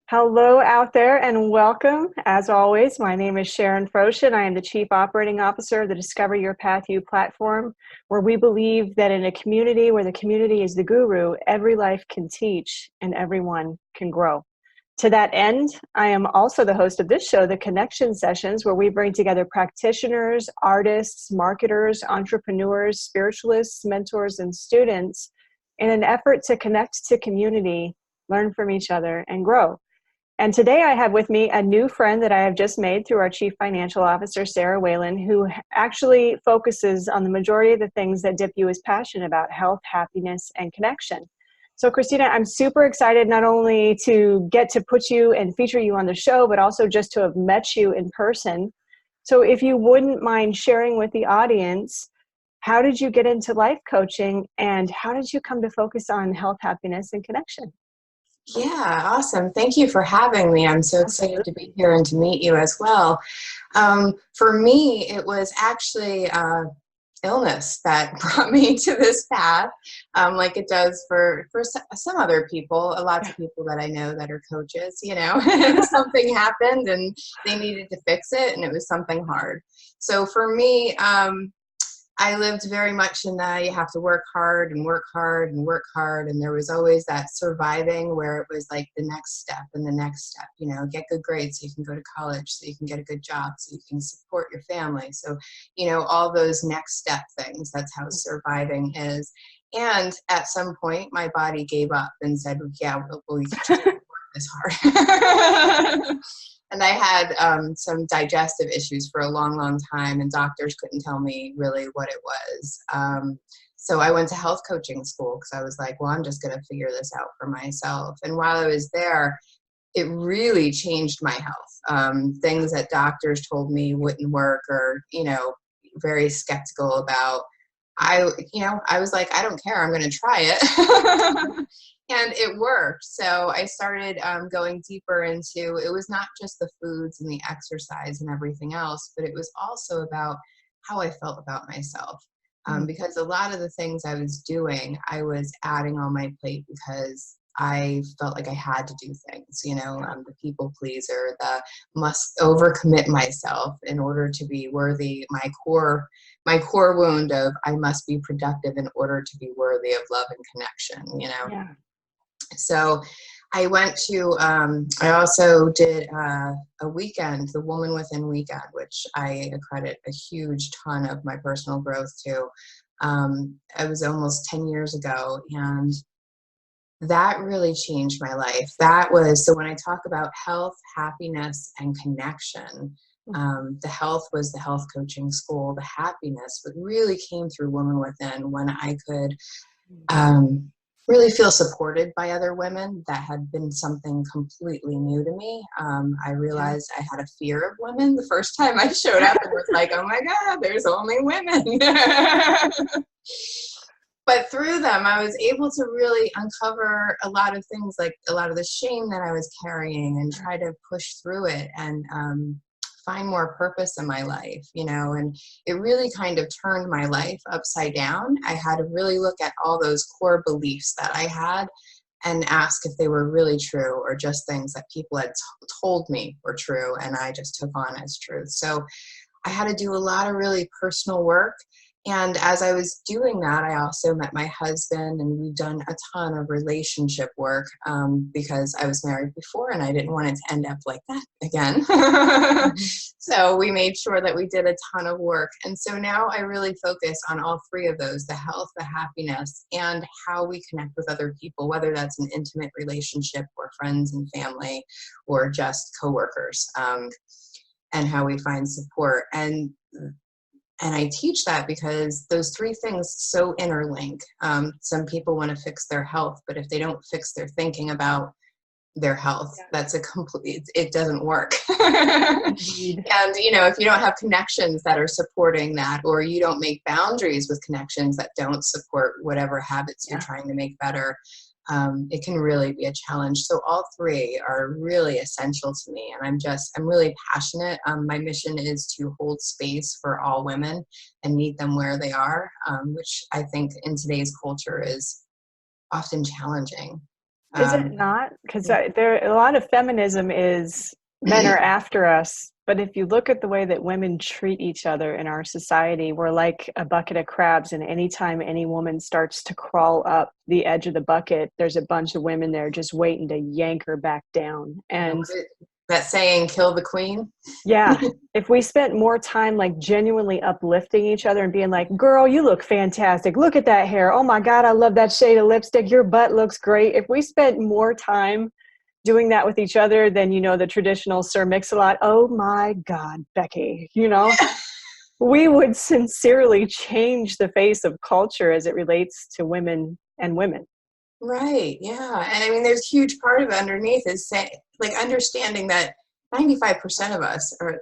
Hello out there and welcome. As always, my name is Sharon Frosch and I am the Chief Operating Officer of the Discover Your Path U platform, where we believe that in a community where the community is the guru, every life can teach and everyone can grow. To that end, I am also the host of this show, The Connection Sessions, where we bring together practitioners, artists, marketers, entrepreneurs, spiritualists, mentors, and students in an effort to connect to community, learn from each other, and grow. And today I have with me a new friend that I have just made through our Chief Financial Officer, Sarah Whalen, who actually focuses on the majority of the things that DYPU is passionate about: health, happiness, and connection. So Christina, I'm super excited not only to get to put you and feature you on the show, but also just to have met you in person. So if you wouldn't mind sharing with the audience, how did you get into life coaching and how did you come to focus on health, happiness, and connection? Yeah, awesome. Thank you for having me. I'm so excited to be here and to meet you as well. For me, it was actually illness that brought me to this path, like it does for some other people, lots of people that I know that are coaches, something happened and they needed to fix it and it was something hard. So for me, I lived very much in the you have to work hard and work hard and work hard. And there was always that surviving where it was like the next step and the next step, get good grades so you can go to college, so you can get a good job, so you can support your family. So, all those next step things, that's how surviving is. And at some point, my body gave up and said, yeah, well, you can just work this hard. And I had some digestive issues for a long, long time, and doctors couldn't tell me really what it was. So I went to health coaching school because I was like, well, I'm just going to figure this out for myself. And while I was there, it really changed my health. Things that doctors told me wouldn't work or, very skeptical about. I was like, I don't care. I'm going to try it. And it worked. So I started going deeper into, it was not just the foods and the exercise and everything else, but it was also about how I felt about myself. Because a lot of the things I was doing, I was adding on my plate because I felt like I had to do things, the people pleaser, the must overcommit myself in order to be worthy. My core wound of I must be productive in order to be worthy of love and connection, Yeah. So I went to, I also did a weekend, the Woman Within weekend, which I accredit a huge ton of my personal growth to. It was almost 10 years ago, and that really changed my life. So when I talk about health, happiness, and connection, the health was the health coaching school. The happiness really came through Woman Within when I could really feel supported by other women. That had been something completely new to me. I realized I had a fear of women the first time I showed up and was like, oh my God, there's only women. But through them, I was able to really uncover a lot of things, like a lot of the shame that I was carrying, and try to push through it and find more purpose in my life, and it really kind of turned my life upside down. I had to really look at all those core beliefs that I had and ask if they were really true or just things that people had told me were true and I just took on as truth. So I had to do a lot of really personal work. And as I was doing that, I also met my husband, and we've done a ton of relationship work because I was married before and I didn't want it to end up like that again. So we made sure that we did a ton of work. And so now I really focus on all three of those: the health, the happiness, and how we connect with other people, whether that's an intimate relationship or friends and family or just coworkers, and how we find support. And I teach that because those three things so interlink. Some people want to fix their health, but if they don't fix their thinking about their health, that's it doesn't work. And, if you don't have connections that are supporting that, or you don't make boundaries with connections that don't support whatever habits you're trying to make better, it can really be a challenge. So all three are really essential to me, and I'm really passionate. My mission is to hold space for all women and meet them where they are, which I think in today's culture is often challenging. Is it not? Because there a lot of feminism is men are after us, but if you look at the way that women treat each other in our society, we're like a bucket of crabs, and anytime any woman starts to crawl up the edge of the bucket, there's a bunch of women there just waiting to yank her back down. And that saying, kill the queen. yeah, if we spent more time like genuinely uplifting each other and being like, girl, you look fantastic. Look at that hair. Oh my God, I love that shade of lipstick. Your butt looks great. If we spent more time doing that with each other than, you know, the traditional Sir Mix-a-Lot, oh my God, Becky, you know, we would sincerely change the face of culture as it relates to women and women. Right. Yeah. And I mean, there's a huge part of it underneath is like understanding that 95% of us are,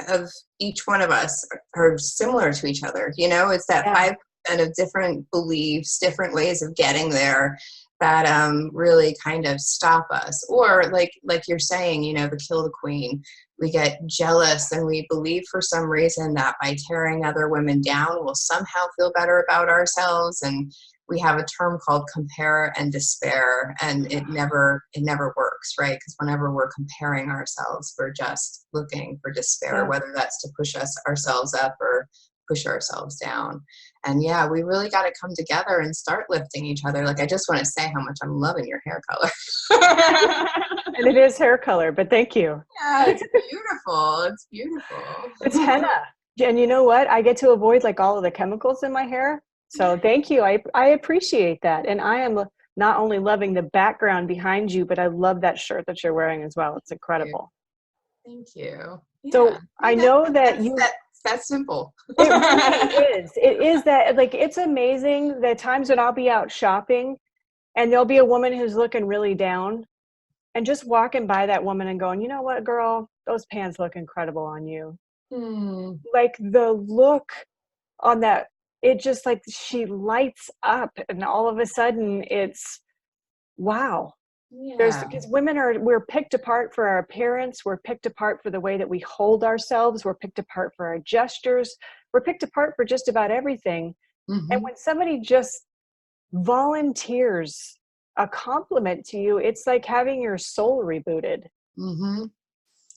of each one of us are similar to each other. You know, it's that Yeah. 5% of different beliefs, different ways of getting there that really kind of stop us. Or like you're saying, you know, the kill the queen. We get jealous and we believe for some reason that by tearing other women down, we'll somehow feel better about ourselves. And we have a term called compare and despair, and it never works, right? Because whenever we're comparing ourselves, we're just looking for despair, Yeah. whether that's to push ourselves up or push ourselves down. And yeah, we really got to come together and start lifting each other. Like, I just want to say how much I'm loving your hair color. And it is hair color, but thank you. Yeah, it's beautiful. It's beautiful. It's henna. And you know what? I get to avoid like all of the chemicals in my hair. So thank you. I appreciate that. And I am not only loving the background behind you, but I love that shirt that you're wearing as well. It's incredible. Thank you. So Yeah. I know that That's simple. it really is. It is that, like, it's amazing the times when I'll be out shopping and there'll be a woman who's looking really down, and just walking by that woman and going, you know what, girl, those pants look incredible on you. Like the look on that, it just like she lights up, and all of a sudden it's wow. There's Yeah. because we're picked apart for our appearance, we're picked apart for the way that we hold ourselves, we're picked apart for our gestures, we're picked apart for just about everything. And when somebody just volunteers a compliment to you, it's like having your soul rebooted.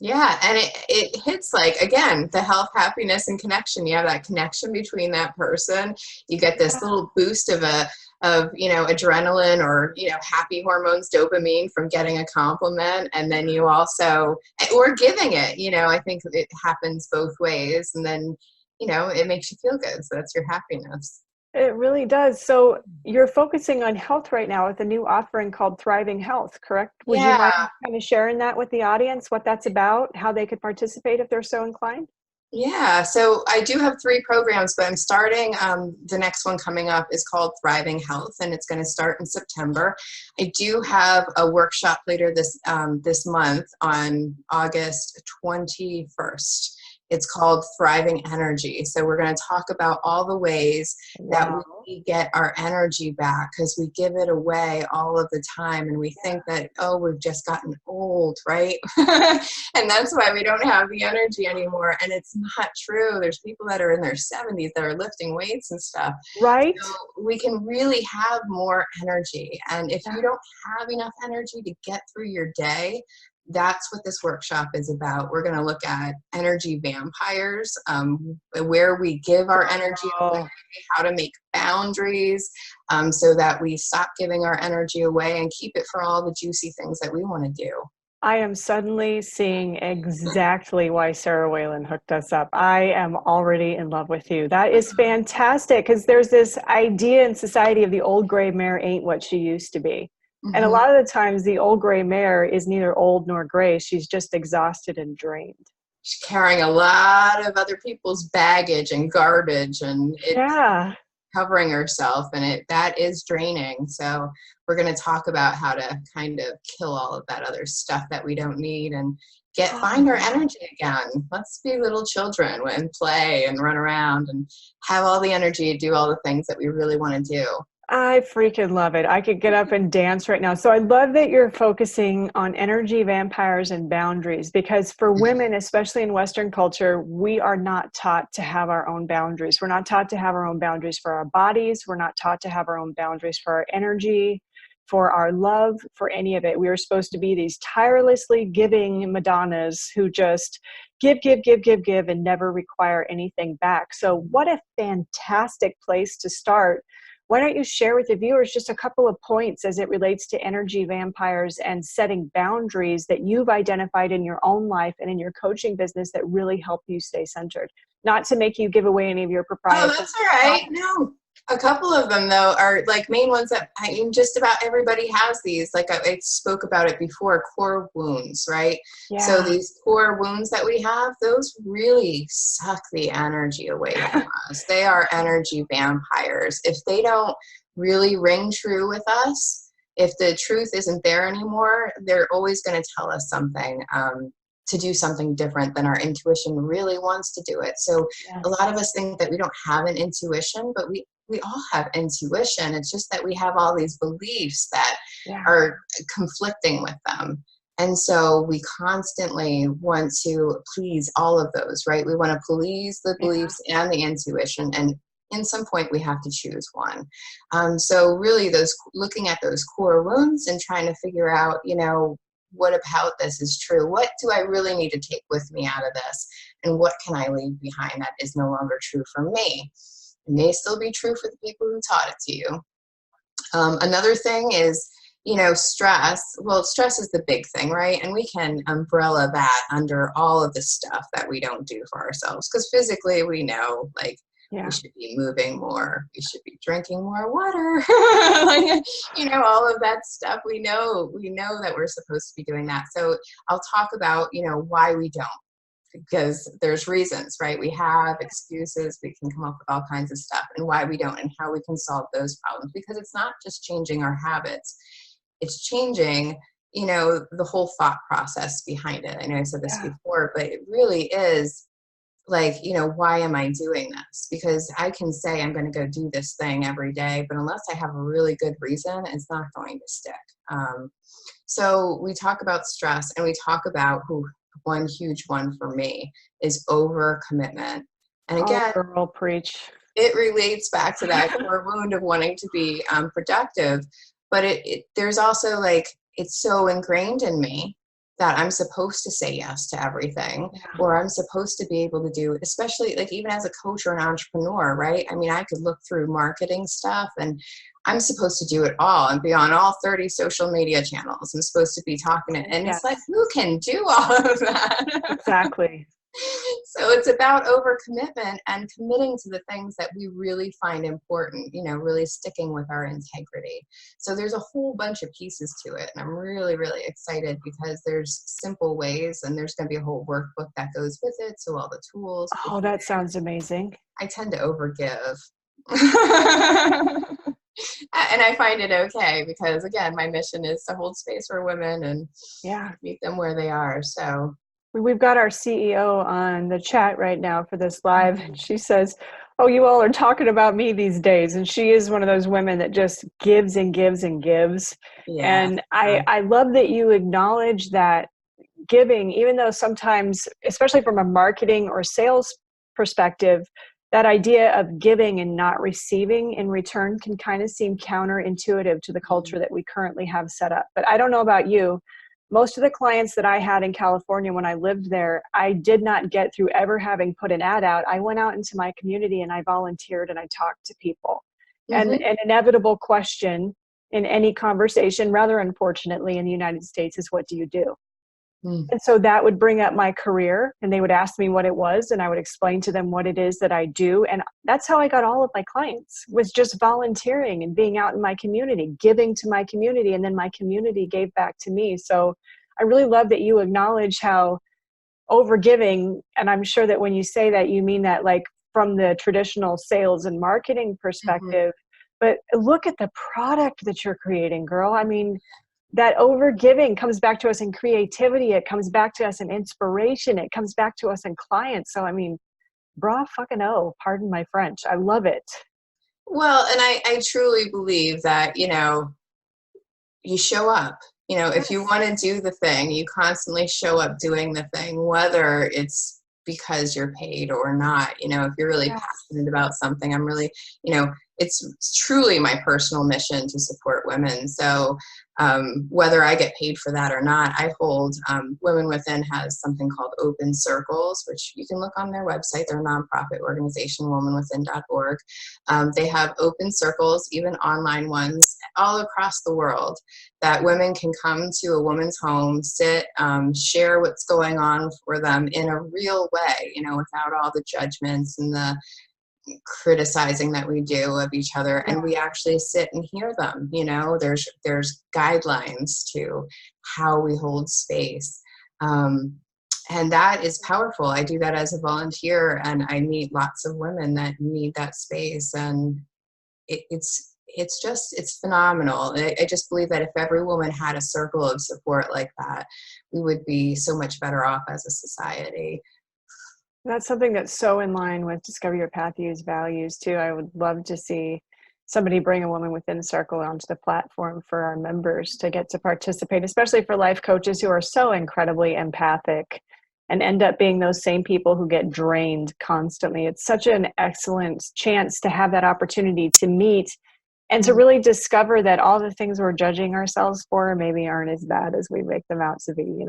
Yeah, and it hits, like, again, the health, happiness, and connection. You have that connection between that person. You get this little boost of you know, adrenaline or, you know, happy hormones, dopamine from getting a compliment. And then you also, or giving it, you know, I think it happens both ways. And then, you know, it makes you feel good. So that's your happiness. It really does. So you're focusing on health right now with a new offering called Thriving Health, correct? Would you mind Yeah. kind of sharing that with the audience, what that's about, how they could participate if they're so inclined? Yeah, so I do have 3 programs, but I'm starting, the next one coming up is called Thriving Health, and it's going to start in September. I do have a workshop later this month on August 21st. It's called Thriving Energy. So we're going to talk about all the ways that we get our energy back, because we give it away all of the time, and we think that, oh, we've just gotten old, right? And that's why we don't have the energy anymore. And it's not true. There's people that are in their 70s that are lifting weights and stuff. Right. So we can really have more energy. And if you don't have enough energy to get through your day, that's what this workshop is about. We're going to look at energy vampires, where we give our energy away, how to make boundaries, so that we stop giving our energy away and keep it for all the juicy things that we want to do. I am suddenly seeing exactly why Sarah Whalen hooked us up. I am already in love with you. That is fantastic, because there's this idea in society of the old gray mare ain't what she used to be. And a lot of the times the old gray mare is neither old nor gray. She's just exhausted and drained. She's carrying a lot of other people's baggage and garbage, and it's covering herself, and that is draining. So we're going to talk about how to kind of kill all of that other stuff that we don't need and find our energy again. Let's be little children and play and run around and have all the energy to do all the things that we really want to do. I freaking love it. I could get up and dance right now. So I love that you're focusing on energy vampires and boundaries, because for women, especially in Western culture, we are not taught to have our own boundaries. We're not taught to have our own boundaries for our bodies. We're not taught to have our own boundaries for our energy, for our love, for any of it. We were supposed to be these tirelessly giving Madonnas who just give, give, give, give, give, and never require anything back. So what a fantastic place to start. Why don't you share with the viewers just a couple of points as it relates to energy vampires and setting boundaries that you've identified in your own life and in your coaching business that really help you stay centered? Not to make you give away any of your Oh, proprietary. that's all right. No, a couple of them though are like main ones that I mean, just about everybody has these. Like I spoke about it before, core wounds, right? Yeah. So these core wounds that we have, those really suck the energy away from us. They are energy vampires. If they don't really ring true with us, if the truth isn't there anymore, they're always going to tell us something. To do something different than our intuition really wants to do it. So Yes. a lot of us think that we don't have an intuition, but we all have intuition. It's just that we have all these beliefs that are conflicting with them. And so we constantly want to please all of those, right? We want to please the beliefs and the intuition. And in some point we have to choose one. So really looking at those core wounds and trying to figure out, you know, what about this is true? What do I really need to take with me out of this? And what can I leave behind that is no longer true for me? It may still be true for the people who taught it to you. Another thing is, you know, stress. Well, stress is the big thing, right? And we can umbrella that under all of the stuff that we don't do for ourselves. Because physically we know, like, we should be moving more. We should be drinking more water. Like, you know, all of that stuff. We know that we're supposed to be doing that. So I'll talk about, you know, why we don't, because there's reasons, right? We have excuses. We can come up with all kinds of stuff, and why we don't, and how we can solve those problems. Because it's not just changing our habits. It's changing, you know, the whole thought process behind it. I know I said this before, but it really is like, you know, why am I doing this? Because I can say I'm going to go do this thing every day, but unless I have a really good reason, it's not going to stick. So we talk about stress, and we talk about one huge one for me is overcommitment. And again, girl, preach. It relates back to that core wound of wanting to be productive. But there's also like, it's so ingrained in me that I'm supposed to say yes to everything, or I'm supposed to be able to do, especially like even as a coach or an entrepreneur, right? I mean, I could look through marketing stuff and I'm supposed to do it all and be on all 30 social media channels. I'm supposed to be talking to, and it's like, who can do all of that? Exactly. So it's about overcommitment and committing to the things that we really find important, you know, really sticking with our integrity. So there's a whole bunch of pieces to it. And I'm really, really excited because there's simple ways, and there's going to be a whole workbook that goes with it. So all the tools. Oh, that sounds amazing. I tend to overgive. And I find it okay because, again, my mission is to hold space for women and meet them where they are. So we've got our CEO on the chat right now for this live, and she says, oh, you all are talking about me these days. And she is one of those women that just gives and gives and gives. And I love that you acknowledge that giving, even though sometimes, especially from a marketing or sales perspective, that idea of giving and not receiving in return can kind of seem counterintuitive to the culture that we currently have set up. But I don't know about you. Most of the clients that I had in California when I lived there, I did not get through ever having put an ad out. I went out into my community and I volunteered and I talked to people. And an inevitable question in any conversation, rather unfortunately in the United States, is what do you do? And so that would bring up my career, and they would ask me what it was, and I would explain to them what it is that I do. And that's how I got all of my clients, was just volunteering and being out in my community, giving to my community, and then my community gave back to me. So I really love that you acknowledge how overgiving, and I'm sure that when you say that, you mean that like from the traditional sales and marketing perspective, but look at the product that you're creating, girl. I mean, that overgiving comes back to us in creativity. It comes back to us in inspiration. It comes back to us in clients. So, I mean, bra fucking oh, pardon my French. I love it. Well, and I truly believe that, you know, you show up. You know, if you want to do the thing, you constantly show up doing the thing, whether it's because you're paid or not. You know, if you're really passionate about something, I'm really, you know, it's truly my personal mission to support women. So whether I get paid for that or not, I hold, Women Within has something called Open Circles, which you can look on their website. They're a nonprofit organization, womanwithin.org. They have open circles, even online ones, all across the world, that women can come to a woman's home, sit, share what's going on for them in a real way, without all the judgments and the criticizing that we do of each other, and we actually sit and hear them. There's guidelines to how we hold space, and that is powerful. I do that as a volunteer, and I meet lots of women that need that space, and it's phenomenal. I just believe that if every woman had a circle of support like that, we would be so much better off as a society. That's something that's so in line with Discover Your PathU's values too. I would love to see somebody bring a Woman Within circle onto the platform for our members to get to participate, especially for life coaches who are so incredibly empathic and end up being those same people who get drained constantly. It's such an excellent chance to have that opportunity to meet and to really discover that all the things we're judging ourselves for maybe aren't as bad as we make them out to be,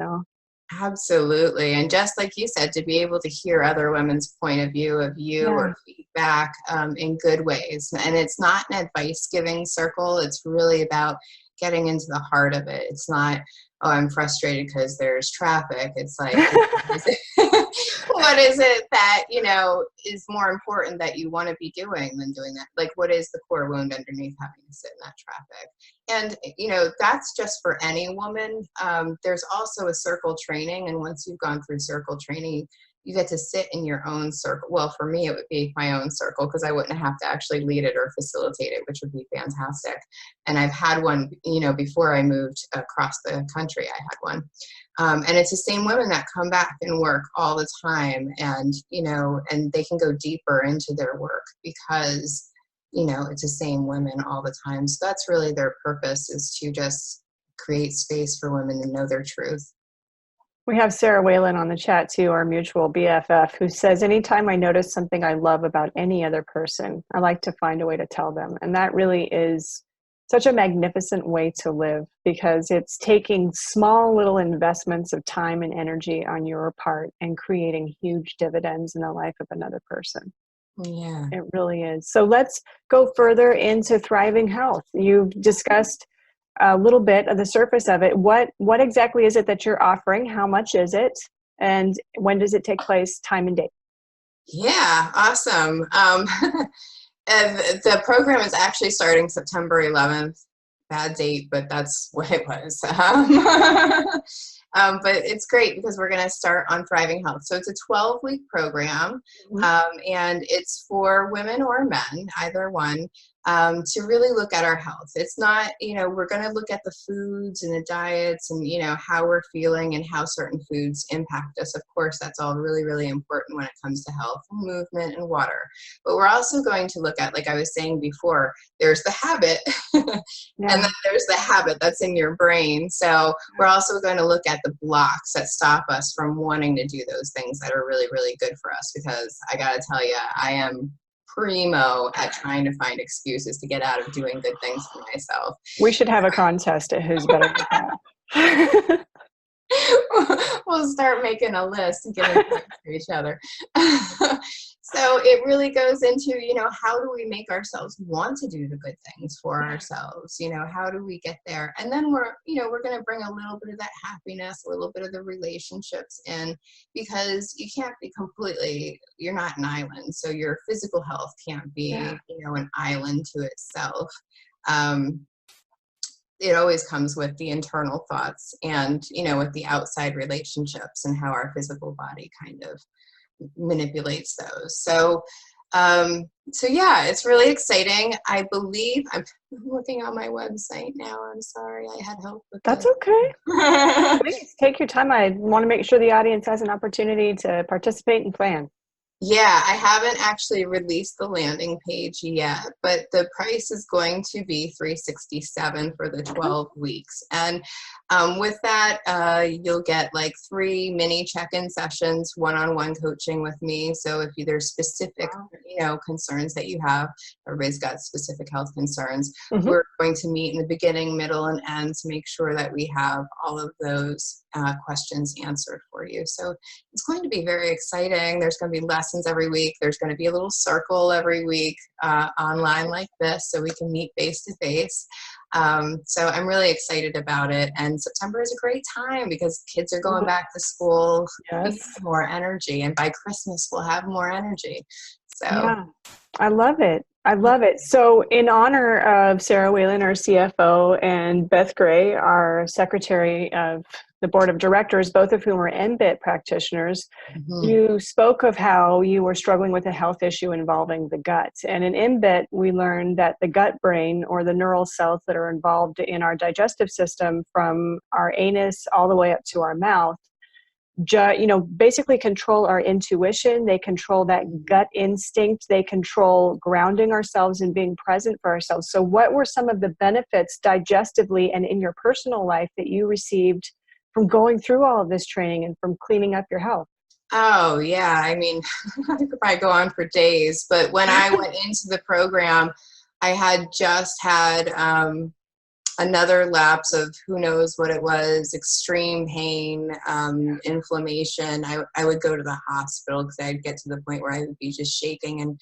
Absolutely. And just like you said, to be able to hear other women's point of view of you or feedback in good ways. And it's not an advice giving circle. It's really about getting into the heart of it. It's not, oh, I'm frustrated because there's traffic. It's like, what is it that, is more important that you want to be doing than doing that? Like, what is the core wound underneath having to sit in that traffic? And, that's just for any woman. There's also a circle training. And once you've gone through circle training, you get to sit in your own circle. Well, for me, it would be my own circle because I wouldn't have to actually lead it or facilitate it, which would be fantastic. And I've had one, before I moved across the country, I had one. And it's the same women that come back and work all the time. And, and they can go deeper into their work because, it's the same women all the time. So that's really their purpose, is to just create space for women to know their truth. We have Sarah Whalen on the chat too, our mutual BFF, who says, anytime I notice something I love about any other person, I like to find a way to tell them. And that really is such a magnificent way to live, because it's taking small little investments of time and energy on your part and creating huge dividends in the life of another person. Yeah, it really is. So let's go further into Thriving Health. You've discussed a little bit of the surface of it. What exactly is it that you're offering? How much is it? And when does it take place, time and date? Yeah, awesome. And the program is actually starting September 11th. Bad date, but that's what it was. But it's great because we're going to start on Thriving Health. So it's a 12-week program, and it's for women or men, either one, to really look at our health. It's not, we're going to look at the foods and the diets and, how we're feeling and how certain foods impact us. Of course, that's all really, really important when it comes to health, movement, and water. But we're also going to look at, like I was saying before, there's the habit, and then there's the habit that's in your brain. So we're also going to look at the blocks that stop us from wanting to do those things that are really, really good for us. Because I got to tell you, I am primo at trying to find excuses to get out of doing good things for myself. We should have a contest at who's better at that. We'll start making a list and giving points to each other. So it really goes into, how do we make ourselves want to do the good things for ourselves? How do we get there? And then we're going to bring a little bit of that happiness, a little bit of the relationships in, because you can't be you're not an island. So your physical health can't be, an island to itself. It always comes with the internal thoughts and, with the outside relationships and how our physical body kind of manipulates those. So yeah, it's really exciting. I believe I'm looking on my website now. I'm sorry, I had help with That's okay. Please take your time. I want to make sure the audience has an opportunity to participate and plan. Yeah, I haven't actually released the landing page yet, but the price is going to be $367 for the 12 weeks. And with that, you'll get like 3 mini check-in sessions, one-on-one coaching with me. So if there's specific, concerns that you have, everybody's got specific health concerns. We're going to meet in the beginning, middle, and end to make sure that we have all of those questions answered for you. So it's going to be very exciting. There's going to be lessons every week. There's going to be a little circle every week online like this, so we can meet face to face. So I'm really excited about it. And September is a great time because kids are going back to school. Yes. More energy, and by Christmas we'll have more energy. So yeah, I love it. I love it. So in honor of Sarah Whalen, our CFO, and Beth Gray, our secretary of the board of directors, both of whom are MBIT practitioners, you spoke of how you were struggling with a health issue involving the gut. And in MBIT, we learned that the gut brain, or the neural cells that are involved in our digestive system from our anus all the way up to our mouth, basically control our intuition. They control that gut instinct. They control grounding ourselves and being present for ourselves. So what were some of the benefits digestively and in your personal life that you received from going through all of this training and from cleaning up your health? Oh, yeah. I mean, I could probably go on for days, but when I went into the program, I had just had another lapse of who knows what it was, extreme pain, inflammation. I would go to the hospital because I'd get to the point where I would be just shaking and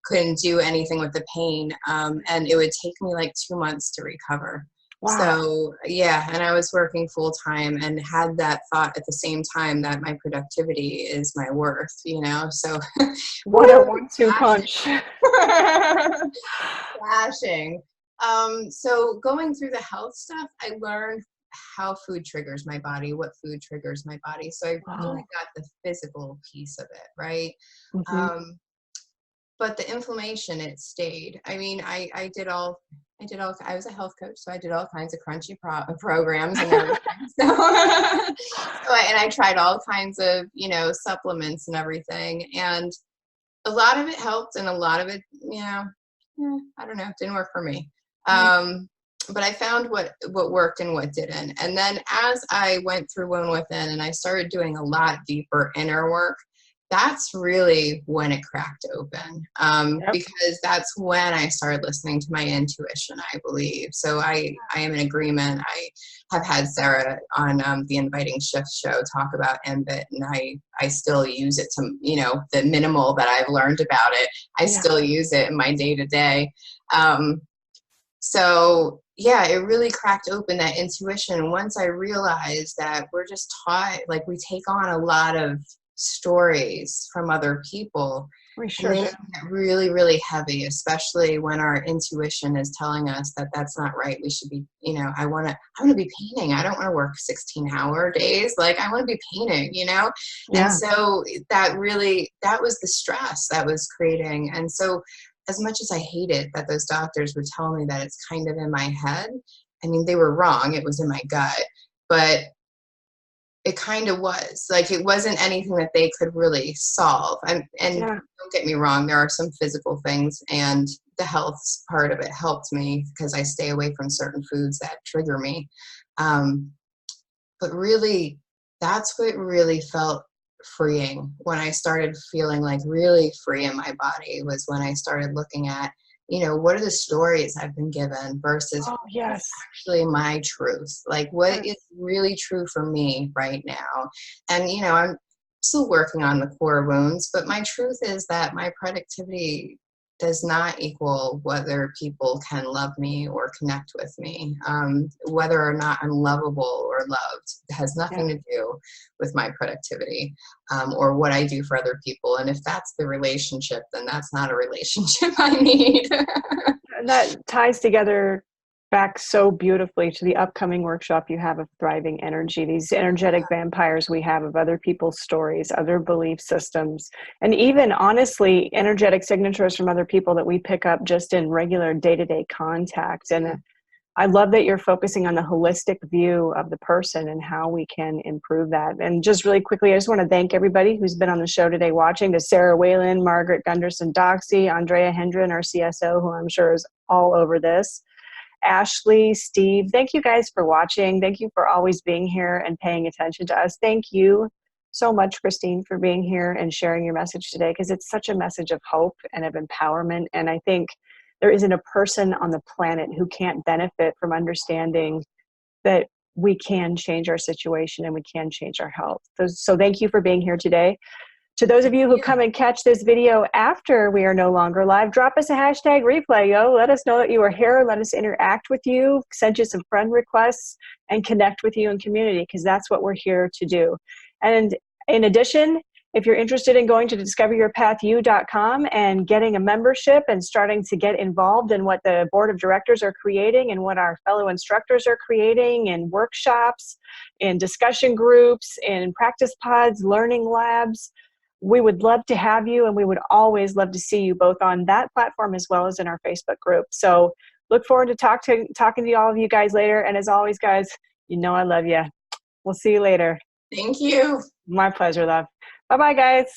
couldn't do anything with the pain. And it would take me like 2 months to recover. Wow. So yeah, and I was working full time and had that thought at the same time that my productivity is my worth, so. What a 1-2 punch. Flashing. So going through the health stuff, I learned how food triggers my body, what food triggers my body. So I really got the physical piece of it, right? But the inflammation, it stayed. I mean, I was a health coach, so I did all kinds of crunchy programs and everything. And I tried all kinds of, supplements and everything. And a lot of it helped and a lot of it, I don't know, it didn't work for me. But I found what worked and what didn't. And then as I went through One Within and I started doing a lot deeper inner work, that's really when it cracked open, because that's when I started listening to my intuition, I believe. So I am in agreement. I have had Sarah on the Inviting Shift show talk about MBIT, and I still use it to, the minimal that I've learned about it, I still use it in my day-to-day. So yeah, it really cracked open that intuition. And once I realized that we're just taught, like we take on a lot of stories from other people, We sure and they do. get really, really heavy, especially when our intuition is telling us that that's not right. We should be, I want to be painting. I don't want to work 16-hour days. Like I want to be painting, Yeah. And so that was the stress that was creating. And so as much as I hated that those doctors would tell me that it's kind of in my head, I mean, they were wrong. It was in my gut, but it kind of was. Like, it wasn't anything that they could really solve. And don't get me wrong, there are some physical things, and the health part of it helped me because I stay away from certain foods that trigger me. But really, that's what really felt freeing when I started feeling like really free in my body, was when I started looking at, what are the stories I've been given versus what's actually my truth? Like, what is really true for me right now? And, I'm still working on the core wounds, but my truth is that my productivity does not equal whether people can love me or connect with me. Whether or not I'm lovable or loved has nothing to do with my productivity, or what I do for other people. And if that's the relationship, then that's not a relationship I need. And that ties together back so beautifully to the upcoming workshop you have of Thriving Energy, these energetic vampires we have of other people's stories, other belief systems, and even honestly, energetic signatures from other people that we pick up just in regular day-to-day contact. And I love that you're focusing on the holistic view of the person and how we can improve that. And just really quickly, I just want to thank everybody who's been on the show today watching, to Sarah Whalen, Margaret Gunderson-Doxy, Andrea Hendren, our CSO, who I'm sure is all over this, Ashley, Steve. Thank you guys for watching. Thank you for always being here and paying attention to us. Thank you so much, Christine, for being here and sharing your message today, because it's such a message of hope and of empowerment. And I think there isn't a person on the planet who can't benefit from understanding that we can change our situation and we can change our health. So thank you for being here today. To those of you who come and catch this video after we are no longer live, drop us a hashtag replay, yo. Let us know that you are here. Let us interact with you, send you some friend requests, and connect with you in community, because that's what we're here to do. And in addition, if you're interested in going to DiscoverYourPathU.com and getting a membership and starting to get involved in what the board of directors are creating and what our fellow instructors are creating in workshops, in discussion groups, in practice pods, learning labs, we would love to have you, and we would always love to see you both on that platform as well as in our Facebook group. So look forward to talking to all of you guys later. And as always, guys, you know I love you. We'll see you later. Thank you. My pleasure, love. Bye-bye, guys.